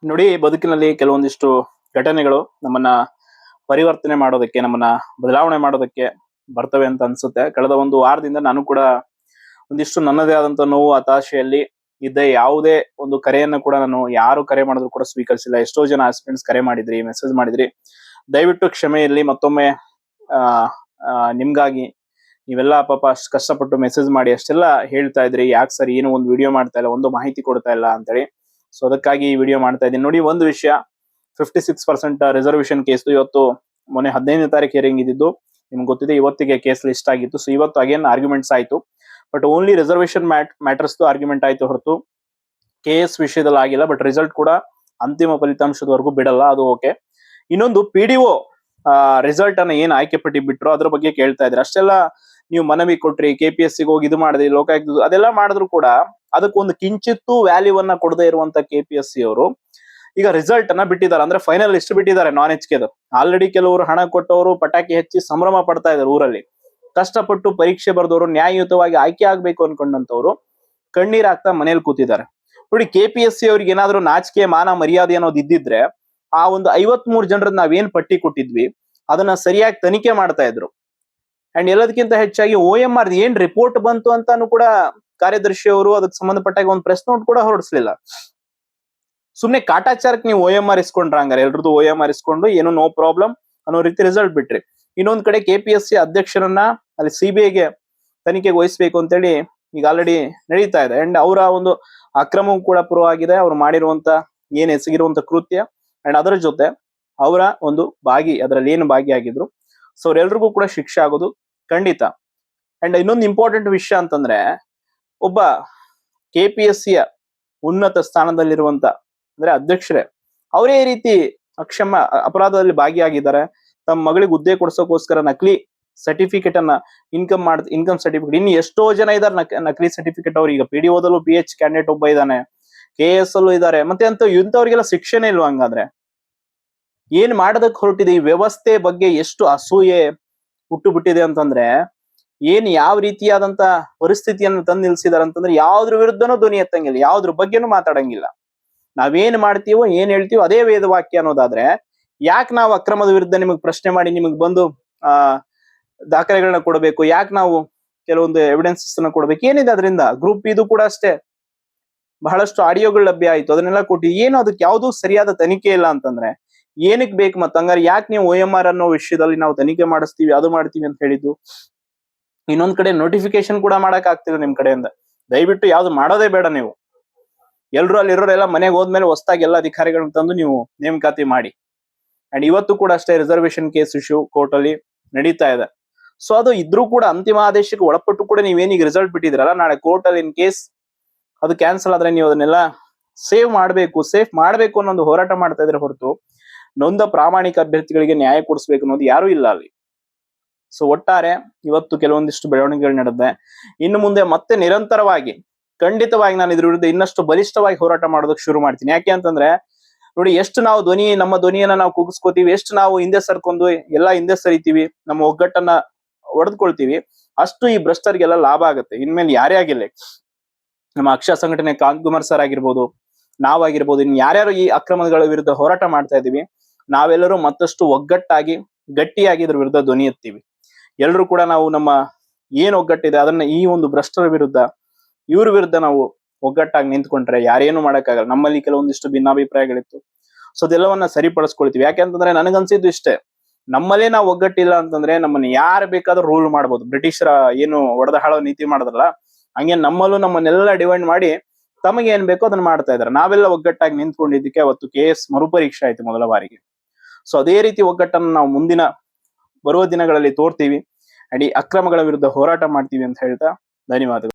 ನೋಡಿ, ಬದುಕಿನಲ್ಲಿ ಕೆಲವೊಂದಿಷ್ಟು ಘಟನೆಗಳು ನಮ್ಮನ್ನ ಪರಿವರ್ತನೆ ಮಾಡೋದಕ್ಕೆ, ನಮ್ಮನ್ನ ಬದಲಾವಣೆ ಮಾಡೋದಕ್ಕೆ ಬರ್ತವೆ ಅಂತ ಅನ್ಸುತ್ತೆ. ಕಳೆದ ಒಂದು ವಾರದಿಂದ ನಾನು ಕೂಡ ಒಂದಿಷ್ಟು ನನ್ನದೇ ಆದಂತ ನೋವು, ಹತಾಶೆಯಲ್ಲಿ ಇದ್ದ. ಯಾವುದೇ ಒಂದು ಕರೆಯನ್ನ ಕೂಡ ನಾನು ಯಾರು ಕರೆ ಮಾಡಿದ್ರು ಕೂಡ ಸ್ವೀಕರಿಸಿಲ್ಲ. ಎಷ್ಟೋ ಜನ ಹಸ್ಬೆಂಡ್ಸ್ ಕರೆ ಮಾಡಿದ್ರಿ, ಮೆಸೇಜ್ ಮಾಡಿದ್ರಿ. ದಯವಿಟ್ಟು ಕ್ಷಮೆ ಇರ್ಲಿ. ಮತ್ತೊಮ್ಮೆ ಆ ಆ, ನಿಮ್ಗಾಗಿ ನೀವೆಲ್ಲ ಪಾಪ ಅಷ್ಟು ಕಷ್ಟಪಟ್ಟು ಮೆಸೇಜ್ ಮಾಡಿ ಅಷ್ಟೆಲ್ಲ ಹೇಳ್ತಾ ಇದ್ರಿ, ಯಾಕೆ ಸರ್ ಏನು ಒಂದು ವಿಡಿಯೋ ಮಾಡ್ತಾ ಇಲ್ಲ, ಒಂದು ಮಾಹಿತಿ ಕೊಡ್ತಾ ಇಲ್ಲ ಅಂತೇಳಿ. ಸೊ ಅದಕ್ಕಾಗಿ ಈ ವಿಡಿಯೋ ಮಾಡ್ತಾ ಇದ್ದೀನಿ. ನೋಡಿ, ಒಂದು ವಿಷಯ, 56% ರಿಸರ್ವೇಶನ್ ಕೇಸ್ ಇವತ್ತು, ಮೊನ್ನೆ 15ನೇ ತಾರೀಕು ಹಿಯರಿಂಗ್ ಇದ್ದಿದ್ದು, ನಿಮ್ಗೆ ಗೊತ್ತಿದೆ. ಇವತ್ತಿಗೆ ಕೇಸ್ ಲಿಸ್ಟ್ ಆಗಿತ್ತು. ಸೊ ಇವತ್ತು ಅಗೇನ್ ಆರ್ಗ್ಯುಮೆಂಟ್ಸ್ ಆಯ್ತು. But only reservation matters argument ಆಯ್ತು ಹೊರತು KS ವಿಷಯದಲ್ಲಿ ಆಗಿಲ್ಲ. ಬಟ್ ರಿಸಲ್ಟ್ ಕೂಡ ಅಂತಿಮ ಫಲಿತಾಂಶದವರೆಗೂ ಬಿಡಲ್ಲ, ಅದು ಓಕೆ. ಇನ್ನೊಂದು PDO ರಿಸಲ್ಟ್ ಅನ್ನ ಏನ್ ಆಯ್ಕೆ ಪಟ್ಟಿ ಬಿಟ್ರು ಅದ್ರ ಬಗ್ಗೆ ಕೇಳ್ತಾ ಇದ್ರೆ. ಅಷ್ಟೆಲ್ಲ ನೀವು ಮನವಿ ಕೊಟ್ರಿ, KPSC ಹೋಗಿ ಇದು ಮಾಡಿದ್ರಿ, ಲೋಕಾಯುಕ್ತ ಅದೆಲ್ಲ ಮಾಡಿದ್ರು ಕೂಡ ಅದಕ್ಕೊಂದು ಕಿಂಚಿತ್ತು ವ್ಯಾಲ್ಯೂವನ್ನ ಕೊಡದೇ ಇರುವಂತ KPSC ಅವರು ಈಗ ರಿಸಲ್ಟ್ ಅನ್ನ ಬಿಟ್ಟಿದ್ದಾರೆ. ಅಂದ್ರೆ ಫೈನಲ್ ಲಿಸ್ಟ್ ಬಿಟ್ಟಿದ್ದಾರೆ ನಾನ್ HKದು. ಆಲ್ರೆಡಿ ಕೆಲವರು ಹಣ ಕೊಟ್ಟವರು ಪಟಾಕಿ ಹಚ್ಚಿ ಸಂಭ್ರಮ ಪಡ್ತಾ ಇದ್ದಾರೆ ಊರಲ್ಲಿ. ಕಷ್ಟಪಟ್ಟು ಪರೀಕ್ಷೆ ಬರೆದವರು, ನ್ಯಾಯಯುತವಾಗಿ ಆಯ್ಕೆ ಆಗ್ಬೇಕು ಅನ್ಕೊಂಡಂತವ್ರು ಕಣ್ಣೀರ್ ಹಾಕ್ತಾ ಮನೇಲಿ ಕೂತಿದ್ದಾರೆ. ನೋಡಿ, KPSC ಅವ್ರಿಗೆ ಏನಾದ್ರು ನಾಚಿಕೆ, ಮಾನ, ಮರ್ಯಾದೆ ಅನ್ನೋದು ಇದ್ದಿದ್ರೆ ಆ ಒಂದು 53 ಜನರನ್ನ ನಾವೇನ್ ಪಟ್ಟಿ ಕೊಟ್ಟಿದ್ವಿ ಅದನ್ನ ಸರಿಯಾಗಿ ತನಿಖೆ ಮಾಡ್ತಾ ಇದ್ರು. ಅಂಡ್ ಎಲ್ಲದಕ್ಕಿಂತ ಹೆಚ್ಚಾಗಿ OMR ಏನ್ ರಿಪೋರ್ಟ್ ಬಂತು ಅಂತಾನು ಕೂಡ ಕಾರ್ಯದರ್ಶಿ ಅವರು ಅದಕ್ಕೆ ಸಂಬಂಧಪಟ್ಟಾಗ ಒಂದು ಪ್ರೆಸ್ ನೋಟ್ ಕೂಡ ಹೊರಡಿಸ್ಲಿಲ್ಲ. ಸುಮ್ನೆ ಕಾಟಾಚಾರಕ್ಕೆ ನೀವು OMR ಇಸ್ಕೊಂಡ್ರ, ಹಂಗಾರೆ ಎಲ್ರದ್ದು OMR ಇಸ್ಕೊಂಡು ಏನು ನೋ ಪ್ರಾಬ್ಲಮ್ ಅನ್ನೋ ರೀತಿ ರಿಸಲ್ಟ್ ಬಿಟ್ರಿ. ಇನ್ನೊಂದ್ ಕಡೆ KPSC ಅಧ್ಯಕ್ಷರನ್ನ ಅಲ್ಲಿ CBIಗೆ ತನಿಖೆಗೆ ವಹಿಸ್ಬೇಕು ಅಂತೇಳಿ ಈಗ ಆಲ್ರೆಡಿ ನಡೀತಾ ಇದೆ. ಅಂಡ್ ಅವರ ಒಂದು ಅಕ್ರಮವೂ ಕೂಡ ಪ್ರೂವ್ ಆಗಿದೆ, ಅವ್ರು ಮಾಡಿರುವಂತ ಏನ್ ಎಸಗಿರುವಂತ ಕೃತ್ಯ. ಅಂಡ್ ಅದರ ಜೊತೆ ಅವರ ಒಂದು ಅದರಲ್ಲಿ ಏನು ಭಾಗಿಯಾಗಿದ್ರು, ಸೊ ಅವ್ರೆಲ್ರಿಗೂ ಕೂಡ ಶಿಕ್ಷೆ ಆಗೋದು ಖಂಡಿತ. ಅಂಡ್ ಇನ್ನೊಂದು ಇಂಪಾರ್ಟೆಂಟ್ ವಿಷಯ ಅಂತಂದ್ರೆ, ಒಬ್ಬ KPSCಯ ಉನ್ನತ ಸ್ಥಾನದಲ್ಲಿರುವಂತ ಅಂದ್ರೆ ಅಧ್ಯಕ್ಷರೇ ಅವರೇ ಈ ರೀತಿ ಅಪರಾಧದಲ್ಲಿ ಭಾಗಿಯಾಗಿದ್ದಾರೆ. ತಮ್ಮ ಮಗಳಿಗೆ ಹುದ್ದೆ ಕೊಡ್ಸೋಕೋಸ್ಕರ ನಕಲಿ ಸರ್ಟಿಫಿಕೇಟ್ ಅನ್ನ ಇನ್ಕಮ್ ಸರ್ಟಿಫಿಕೇಟ್, ಇನ್ನು ಎಷ್ಟೋ ಜನ ಇದಾರೆ ನಕಲಿ ಸರ್ಟಿಫಿಕೇಟ್ ಅವ್ರು. ಈಗ PDOದಲ್ಲೂ PH ಕ್ಯಾಂಡಿಡೇಟ್ ಒಬ್ಬ ಇದ್ದಾನೆ, KS ಅಲ್ಲೂ ಇದ್ದಾರೆ. ಮತ್ತೆ ಇಂಥವ್ರಿಗೆಲ್ಲ ಶಿಕ್ಷೆನೇ ಇಲ್ವಾ? ಹಂಗಾದ್ರೆ ಏನ್ ಮಾಡೋದಕ್ಕೆ ಹೊರಟಿದೆ? ಈ ವ್ಯವಸ್ಥೆ ಬಗ್ಗೆ ಎಷ್ಟು ಅಸೂಯೆ ಹುಟ್ಟು ಬಿಟ್ಟಿದೆ ಅಂತಂದ್ರೆ, ಏನ್ ಯಾವ ರೀತಿಯಾದಂತ ಪರಿಸ್ಥಿತಿಯನ್ನು ತಂದು ನಿಲ್ಸಿದಾರೆ ಅಂತಂದ್ರೆ, ಯಾವ್ದ್ರ ವಿರುದ್ಧನೂ ಧ್ವನಿ ಎತ್ತಂಗಿಲ್ಲ, ಯಾವ್ದ್ರ ಬಗ್ಗೆನೂ ಮಾತಾಡಂಗಿಲ್ಲ. ನಾವೇನ್ ಮಾಡ್ತೀವೋ ಏನ್ ಹೇಳ್ತೀವೋ ಅದೇ ವೇದವಾಕ್ಯ ಅನ್ನೋದಾದ್ರೆ, ಯಾಕೆ ನಾವು ಅಕ್ರಮದ ವಿರುದ್ಧ ನಿಮಗ್ ಪ್ರಶ್ನೆ ಮಾಡಿ ನಿಮಗ್ ಬಂದು ದಾಖಲೆಗಳನ್ನ ಕೊಡಬೇಕು? ಯಾಕೆ ನಾವು ಕೆಲವೊಂದು ಎವಿಡೆನ್ಸಸ್ ಅನ್ನ ಕೊಡ್ಬೇಕು? ಏನಿದೆ ಅದರಿಂದ? ಗ್ರೂಪ್ ಇದು ಕೂಡ ಅಷ್ಟೇ, ಬಹಳಷ್ಟು ಆಡಿಯೋಗಳು ಲಭ್ಯ ಆಯ್ತು, ಅದನ್ನೆಲ್ಲ ಕೊಟ್ಟು ಏನು ಅದಕ್ಕೆ ಯಾವ್ದು ಸರಿಯಾದ ತನಿಖೆ ಇಲ್ಲ ಅಂತಂದ್ರೆ ಏನಕ್ ಬೇಕು? ಮತ್ತ ಹಂಗಾರೆ ಯಾಕೆ ನೀವು OMR ಅನ್ನೋ ವಿಷಯದಲ್ಲಿ ನಾವು ತನಿಖೆ ಮಾಡಿಸ್ತೀವಿ, ಅದು ಮಾಡ್ತೀವಿ ಅಂತ ಹೇಳಿದ್ದು? ಇನ್ನೊಂದ್ ಕಡೆ ನೋಟಿಫಿಕೇಶನ್ ಕೂಡ ಮಾಡಕ್ ಆಗ್ತಿಲ್ಲ ನಿಮ್ ಕಡೆಯಿಂದ. ದಯವಿಟ್ಟು ಯಾವ್ದು ಮಾಡೋದೇ ಬೇಡ ನೀವು. ಎಲ್ರು ಅಲ್ಲಿ ಇರೋರೆಲ್ಲ ಮನೆಗೆ ಹೋದ್ಮೇಲೆ ಹೊಸದಾಗಿ ಎಲ್ಲ ಅಧಿಕಾರಿಗಳನ್ನ ತಂದು ನೀವು ನೇಮಕಾತಿ ಮಾಡಿ. ಅಂಡ್ ಇವತ್ತು ಕೂಡ ಅಷ್ಟೇ ರಿಸರ್ವೇಶನ್ ಕೇಸ್ ಇಶ್ಯೂ ಕೋರ್ಟ್ ಅಲ್ಲಿ ನಡೀತಾ ಇದೆ. ಸೊ ಅದು ಇದ್ರೂ ಕೂಡ ಅಂತಿಮ ಆದೇಶಕ್ಕೆ ಒಳಪಟ್ಟು ಕೂಡ ನೀವೇನೀಗ ರಿಸಲ್ಟ್ ಬಿಟ್ಟಿದ್ರಲ್ಲ, ನಾಳೆ ಕೋರ್ಟ್ ಅಲ್ಲಿ ಇನ್ ಕೇಸ್ ಅದು ಕ್ಯಾನ್ಸಲ್ ಆದ್ರೆ ನೀವು ಅದನ್ನೆಲ್ಲ ಸೇಫ್ ಮಾಡ್ಬೇಕು ಅನ್ನೋ ಒಂದು ಹೋರಾಟ ಮಾಡ್ತಾ ಇದ್ರೆ ಹೊರತು ನೊಂದ ಪ್ರಾಮಾಣಿಕ ಅಭ್ಯರ್ಥಿಗಳಿಗೆ ನ್ಯಾಯ ಕೊಡಿಸ್ಬೇಕು ಅನ್ನೋದು ಯಾರು ಇಲ್ಲ ಅಲ್ಲಿ. ಸೊ ಒಟ್ಟಾರೆ ಇವತ್ತು ಕೆಲವೊಂದಿಷ್ಟು ಬೆಳವಣಿಗೆಗಳು ನಡೆದಿದೆ. ಇನ್ನು ಮುಂದೆ ಮತ್ತೆ ನಿರಂತರವಾಗಿ ಖಂಡಿತವಾಗಿ ನಾನು ಇದ್ರ ವಿರುದ್ಧ ಇನ್ನಷ್ಟು ಬಲಿಷ್ಠವಾಗಿ ಹೋರಾಟ ಮಾಡೋದಕ್ಕೆ ಶುರು ಮಾಡ್ತೀನಿ. ಯಾಕೆ ಅಂತಂದ್ರೆ ನೋಡಿ, ಎಷ್ಟು ನಾವು ನಮ್ಮ ಧ್ವನಿಯನ್ನ ನಾವು ಕುಗ್ಸ್ಕೋತೀವಿ, ಎಷ್ಟು ನಾವು ಹಿಂದೆ ಸರ್ಕೊಂಡು ಎಲ್ಲಾ ಹಿಂದೆ ಸರಿತೀವಿ, ನಮ್ಮ ಒಗ್ಗಟ್ಟನ್ನ ಒಡೆದ್ಕೊಳ್ತೀವಿ, ಅಷ್ಟು ಈ ಭ್ರಷ್ಟರಿಗೆಲ್ಲ ಲಾಭ ಆಗುತ್ತೆ. ಇನ್ಮೇಲೆ ಯಾರೇ ಆಗಿಲ್ಲ, ನಮ್ಮ ಅಕ್ಷ ಸಂಘಟನೆ ಕಾಂತಕುಮಾರ್ ಸರ್ ಆಗಿರ್ಬೋದು, ನಾವಾಗಿರ್ಬೋದು, ಇನ್ ಯಾರ್ಯಾರು ಈ ಅಕ್ರಮಗಳ ವಿರುದ್ಧ ಹೋರಾಟ ಮಾಡ್ತಾ ಇದೀವಿ, ನಾವೆಲ್ಲರೂ ಮತ್ತಷ್ಟು ಒಗ್ಗಟ್ಟಾಗಿ ಗಟ್ಟಿಯಾಗಿ ಇದ್ರ ವಿರುದ್ಧ ಧ್ವನಿ ಎತ್ತೀವಿ. ಎಲ್ರು ಕೂಡ ನಾವು ನಮ್ಮ ಏನ್ ಒಗ್ಗಟ್ಟಿದೆ ಅದನ್ನ ಈ ಒಂದು ಭ್ರಷ್ಟರ ವಿರುದ್ಧ, ಇವ್ರ ವಿರುದ್ಧ ನಾವು ಒಗ್ಗಟ್ಟಾಗಿ ನಿಂತ್ಕೊಂಡ್ರೆ ಯಾರೇನು ಮಾಡಕ್ಕಾಗಲ್ಲ. ನಮ್ಮಲ್ಲಿ ಕೆಲವೊಂದಿಷ್ಟು ಭಿನ್ನಾಭಿಪ್ರಾಯಗಳಿತ್ತು, ಸೊ ಅದೆಲ್ಲವನ್ನ ಸರಿಪಡಿಸ್ಕೊಳ್ತೀವಿ. ಯಾಕೆಂತಂದ್ರೆ ನನಗನ್ಸಿದ್ದು ಇಷ್ಟೇ, ನಮ್ಮಲ್ಲೇ ನಾವು ಒಗ್ಗಟ್ಟಿಲ್ಲ ಅಂತಂದ್ರೆ ನಮ್ಮನ್ನ ಯಾರು ಬೇಕಾದ್ರೂ ರೂಲ್ ಮಾಡ್ಬೋದು. ಬ್ರಿಟಿಷರ ಏನು ಒಡೆದ ಹಾಳೋ ನೀತಿ ಮಾಡಿದ್ರಲ್ಲ, ಹಂಗೆ ನಮ್ಮಲ್ಲೂ ನಮ್ಮನ್ನೆಲ್ಲ ಡಿವೈಡ್ ಮಾಡಿ ತಮಗೆ ಏನ್ ಬೇಕೋ ಅದನ್ನ ಮಾಡ್ತಾ ಇದಾರೆ. ನಾವೆಲ್ಲ ಒಗ್ಗಟ್ಟಾಗಿ ನಿಂತ್ಕೊಂಡಿದ್ದಕ್ಕೆ ಅವತ್ತು KS ಮರುಪರೀಕ್ಷೆ ಆಯ್ತು ಮೊದಲ ಬಾರಿಗೆ. ಸೊ ಅದೇ ರೀತಿ ಒಗ್ಗಟ್ಟನ್ನು ನಾವು ಮುಂದಿನ ಬರುವ ದಿನಗಳಲ್ಲಿ ತೋರ್ತೀವಿ. ಅಡಿ ಅಕ್ರಮಗಳ ವಿರುದ್ಧ ಹೋರಾಟ ಮಾಡ್ತೀವಿ ಅಂತ ಹೇಳ್ತಾ ಧನ್ಯವಾದಗಳು.